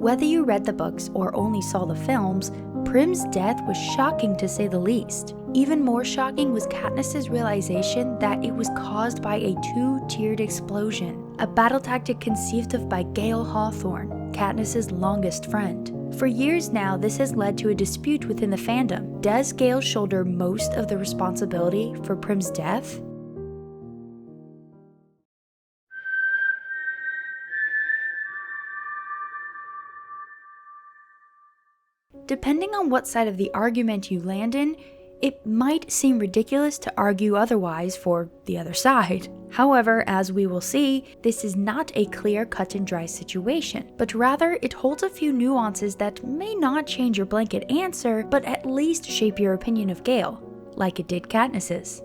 Whether you read the books or only saw the films, Prim's death was shocking to say the least. Even more shocking was Katniss's realization that it was caused by a two-tiered explosion, a battle tactic conceived of by Gale Hawthorne, Katniss's longest friend. For years now, this has led to a dispute within the fandom. Does Gale shoulder most of the responsibility for Prim's death? Depending on what side of the argument you land in, it might seem ridiculous to argue otherwise for the other side. However, as we will see, this is not a clear cut and dry situation, but rather it holds a few nuances that may not change your blanket answer, but at least shape your opinion of Gale, like it did Katniss's.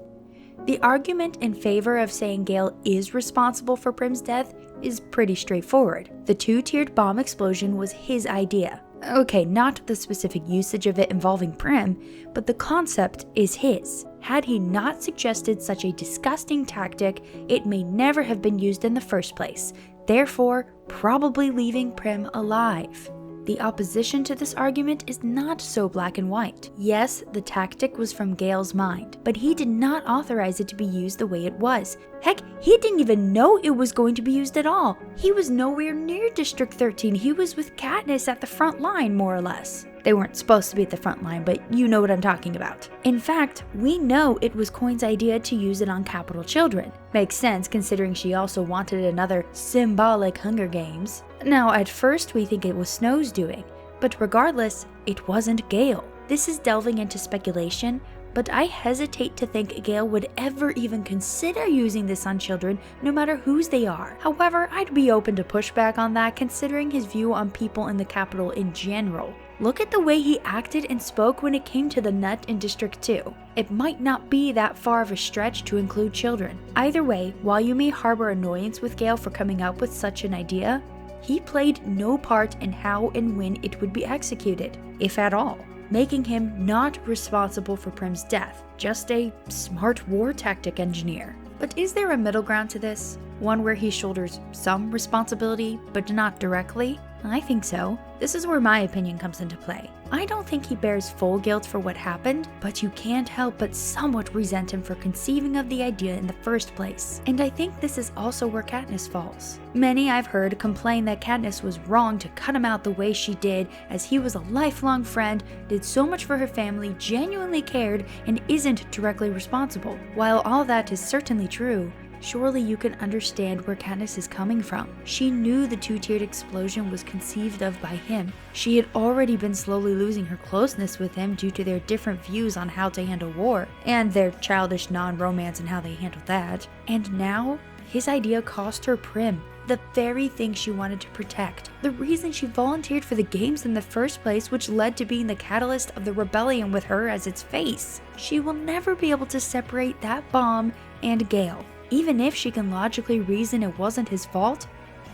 The argument in favor of saying Gale is responsible for Prim's death is pretty straightforward. The two-tiered bomb explosion was his idea. Okay, not the specific usage of it involving Prim, but the concept is his. Had he not suggested such a disgusting tactic, it may never have been used in the first place, therefore probably leaving Prim alive. The opposition to this argument is not so black and white. Yes, the tactic was from Gale's mind, but he did not authorize it to be used the way it was. Heck, he didn't even know it was going to be used at all. He was nowhere near District 13. He was with Katniss at the front line, more or less. They weren't supposed to be at the front line, but you know what I'm talking about. In fact, we know it was Coin's idea to use it on Capitol children. Makes sense considering she also wanted another symbolic Hunger Games. Now, at first we think it was Snow's doing, but regardless, it wasn't Gale. This is delving into speculation, but I hesitate to think Gale would ever even consider using this on children, no matter whose they are. However, I'd be open to pushback on that considering his view on people in the Capitol in general. Look at the way he acted and spoke when it came to the nut in District 2. It might not be that far of a stretch to include children. Either way, while you may harbor annoyance with Gale for coming up with such an idea, he played no part in how and when it would be executed, if at all, making him not responsible for Prim's death, just a smart war tactic engineer. But is there a middle ground to this? One where he shoulders some responsibility, but not directly? I think so. This is where my opinion comes into play. I don't think he bears full guilt for what happened, but you can't help but somewhat resent him for conceiving of the idea in the first place. And I think this is also where Katniss falls. Many I've heard complain that Katniss was wrong to cut him out the way she did, as he was a lifelong friend, did so much for her family, genuinely cared, and isn't directly responsible. While all that is certainly true, surely you can understand where Katniss is coming from. She knew the two-tiered explosion was conceived of by him. She had already been slowly losing her closeness with him due to their different views on how to handle war, and their childish non-romance and how they handled that. And now, his idea cost her Prim, the very thing she wanted to protect. The reason she volunteered for the games in the first place, which led to being the catalyst of the rebellion with her as its face. She will never be able to separate that bomb and Gale. Even if she can logically reason it wasn't his fault,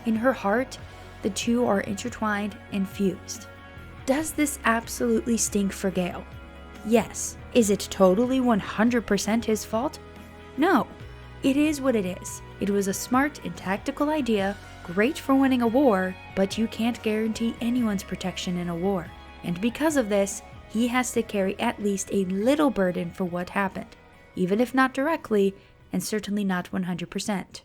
in her heart, the two are intertwined and fused. Does this absolutely stink for Gale? Yes. Is it totally 100% his fault? No. It is what it is. It was a smart and tactical idea, great for winning a war, but you can't guarantee anyone's protection in a war. And because of this, he has to carry at least a little burden for what happened, even if not directly, and certainly not 100%.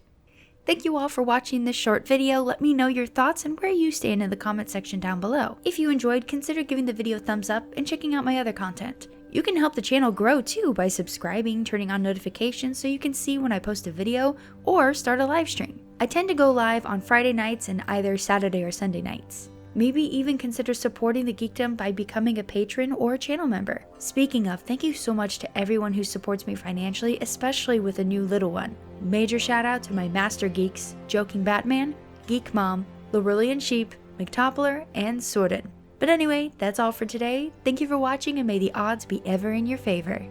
Thank you all for watching this short video. Let me know your thoughts and where you stand in the comment section down below. If you enjoyed, consider giving the video a thumbs up and checking out my other content. You can help the channel grow too by subscribing, turning on notifications so you can see when I post a video, or start a live stream. I tend to go live on Friday nights and either Saturday or Sunday nights. Maybe even consider supporting the Geekdom by becoming a patron or a channel member. Speaking of, thank you so much to everyone who supports me financially, especially with a new little one. Major shout out to my master geeks, Joking Batman, Geek Mom, Lorulian Sheep, McToppler, and Soeren. But anyway, that's all for today. Thank you for watching and may the odds be ever in your favor.